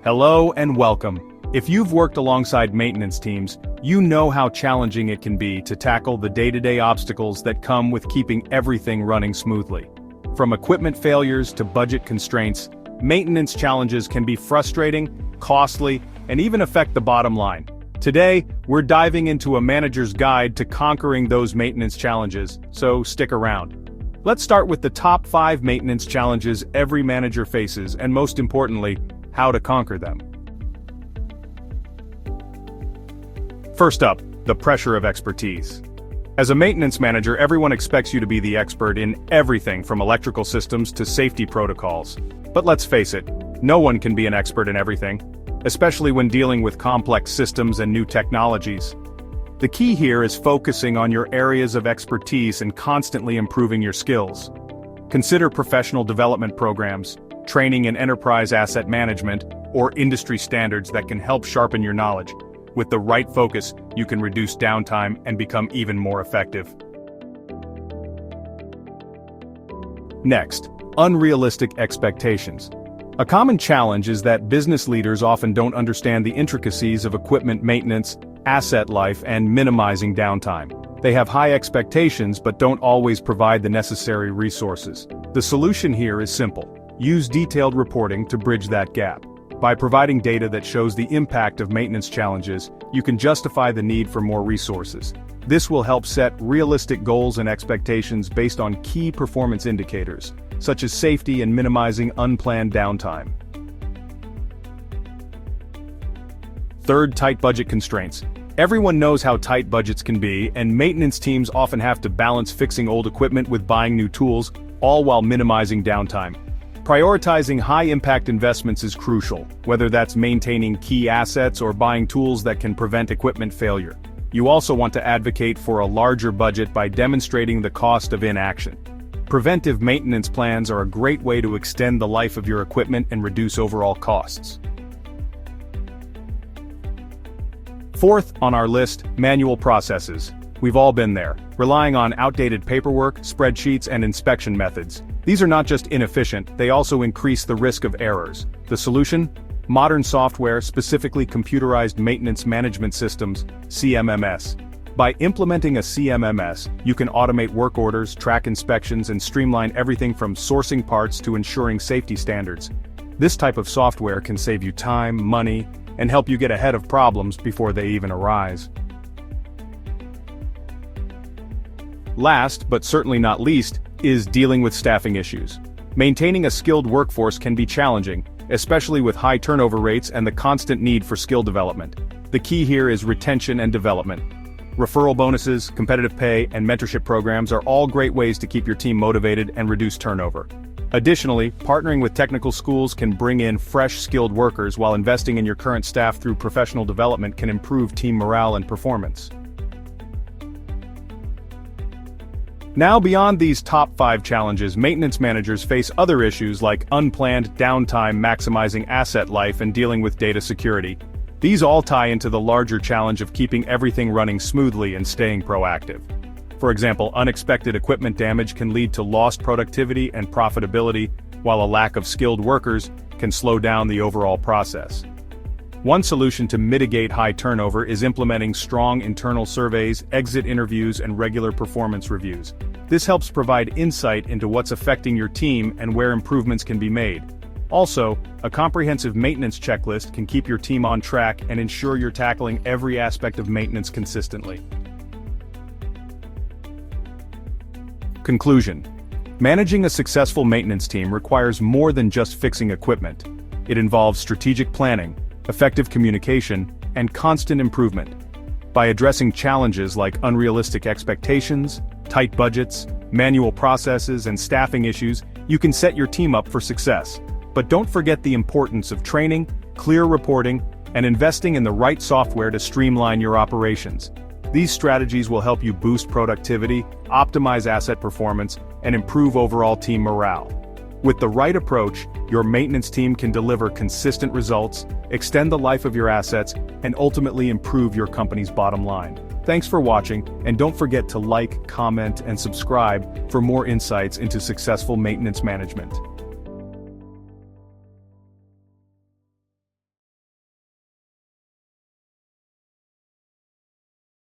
Hello and welcome. If you've worked alongside maintenance teams, you know how challenging it can be to tackle the day-to-day obstacles that come with keeping everything running smoothly. From equipment failures to budget constraints, maintenance challenges can be frustrating, costly, and even affect the bottom line. Today, we're diving into a manager's guide to conquering those maintenance challenges, so stick around. Let's start with the top 5 maintenance challenges every manager faces, and most importantly, how to conquer them. First up, the pressure of expertise. As a maintenance manager, everyone expects you to be the expert in everything from electrical systems to safety protocols. But let's face it, no one can be an expert in everything, especially when dealing with complex systems and new technologies. The key here is focusing on your areas of expertise and constantly improving your skills. Consider professional development programs, training in enterprise asset management, or industry standards that can help sharpen your knowledge. With the right focus, you can reduce downtime and become even more effective. Next, unrealistic expectations. A common challenge is that business leaders often don't understand the intricacies of equipment maintenance, asset life, and minimizing downtime. They have high expectations but don't always provide the necessary resources. The solution here is simple. Use detailed reporting to bridge that gap. By providing data that shows the impact of maintenance challenges, you can justify the need for more resources. This will help set realistic goals and expectations based on key performance indicators, such as safety and minimizing unplanned downtime. Third, tight budget constraints. Everyone knows how tight budgets can be, and maintenance teams often have to balance fixing old equipment with buying new tools, all while minimizing downtime. Prioritizing high-impact investments is crucial, whether that's maintaining key assets or buying tools that can prevent equipment failure. You also want to advocate for a larger budget by demonstrating the cost of inaction. Preventive maintenance plans are a great way to extend the life of your equipment and reduce overall costs. Fourth on our list, manual processes. We've all been there, relying on outdated paperwork, spreadsheets, and inspection methods. These are not just inefficient, they also increase the risk of errors. The solution? Modern software, specifically computerized maintenance management systems, CMMS. By implementing a CMMS, you can automate work orders, track inspections, and streamline everything from sourcing parts to ensuring safety standards. This type of software can save you time, money, and help you get ahead of problems before they even arise. Last, but certainly not least, is dealing with staffing issues. Maintaining a skilled workforce can be challenging, especially with high turnover rates and the constant need for skill development. The key here is retention and development. Referral bonuses, competitive pay, and mentorship programs are all great ways to keep your team motivated and reduce turnover. Additionally, partnering with technical schools can bring in fresh, skilled workers, while investing in your current staff through professional development can improve team morale and performance. Now, beyond these top 5 challenges, maintenance managers face other issues like unplanned downtime, maximizing asset life, and dealing with data security. These all tie into the larger challenge of keeping everything running smoothly and staying proactive. For example, unexpected equipment damage can lead to lost productivity and profitability, while a lack of skilled workers can slow down the overall process. One solution to mitigate high turnover is implementing strong internal surveys, exit interviews, and regular performance reviews. This helps provide insight into what's affecting your team and where improvements can be made. Also, a comprehensive maintenance checklist can keep your team on track and ensure you're tackling every aspect of maintenance consistently. Conclusion. Managing a successful maintenance team requires more than just fixing equipment. It involves strategic planning, effective communication, and constant improvement. By addressing challenges like unrealistic expectations, tight budgets, manual processes, and staffing issues, you can set your team up for success. But don't forget the importance of training, clear reporting, and investing in the right software to streamline your operations. These strategies will help you boost productivity, optimize asset performance, and improve overall team morale. With the right approach, your maintenance team can deliver consistent results, extend the life of your assets, and ultimately improve your company's bottom line. Thanks for watching, and don't forget to like, comment, and subscribe for more insights into successful maintenance management.